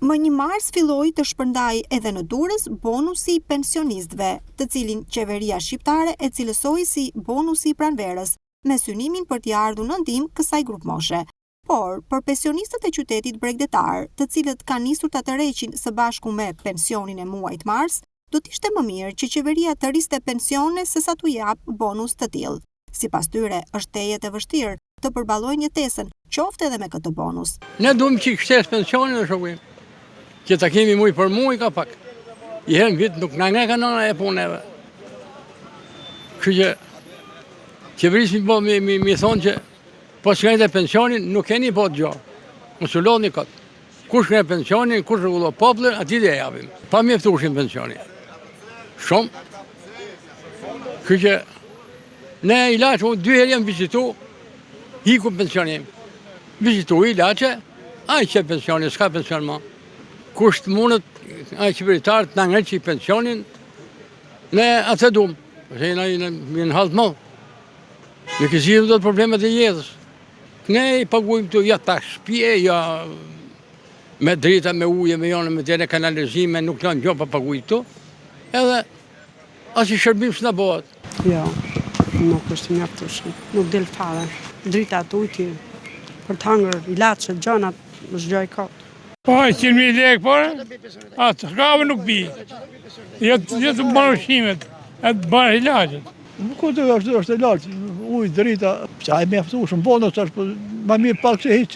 Më 1 mars filloi të shpërndaj edhe në Durrës bonusi i pensionistëve, të cilin qeveria shqiptare e cilësoi si bonusi i pranverës, me synimin për t'i ardhur në ndihmë kësaj grupmoshe. Por, për pensionistët e qytetit bregdetar, të cilët kanë nisur ta tërheqin së bashku me pensionin e muajit mars, do t'ishte më mirë që qeveria të rriste pensione sesa t'u jap bonus të tillë. Sipas tyre, është tejet e vështirë të përballojnë jetesën, qoftë edhe me këtë bonus. Ne duam që kështes pensionin e shokim. Që ta kemi muj për muj ka pak. I herën vit nuk na nga kanona e punëve. Kështu që qeverisë mi thonë që po shkrenjtë pensionin nuk keni po të gjohë. Mos u lodhni kot. Kush shkrenjtë pensionin, kush rregullon popullin, atij dhe japim. Pa mjaftuar pensionin. Shumë. Kështu që ne ilaç 2 herë jam vizitu, hiku pensionin. Vizitu ilaçe, ai që pensionin, s'ka pension më. Kush të mundet, ai qeveritar të na ngreqi pensionin, ne atë duam. Se na në halt më. Ne kemi do të problemet e jetës. Ne I paguajmë të ja tash shtëpie, ja me drita, me ujë, me jonë, me tele kanalizime, nuk kanë gjë pa paguajtur këtu. Edhe as I shërbim s'na bëhet. Jo, nuk është I mjaftueshëm. Nuk del fare. Drita të ujti për të hangër, ilaçe, gjanat, është gjë e kot. Po, 100.000 lekë, por atë shkave nuk bi. Jetë të bërë ushqimet, e të bërë ilaçet. Nuk është ilaç, ujë, drita, ai mjaftueshëm, bonus është, më mirë pak se hiç.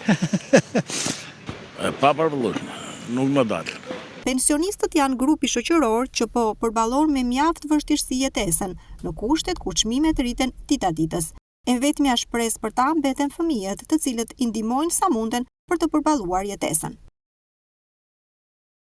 Pa përballueshme, nuk më dalë. Pensionistët janë grupi shoqëror që po përballon me mjaft vështirësi jetesën, në kushtet ku çmimet rriten ditaditës. E vetmja shpresë për ta mbeten fëmijët, të cilët I ndihmojnë sa munden për të përballuar jetesën.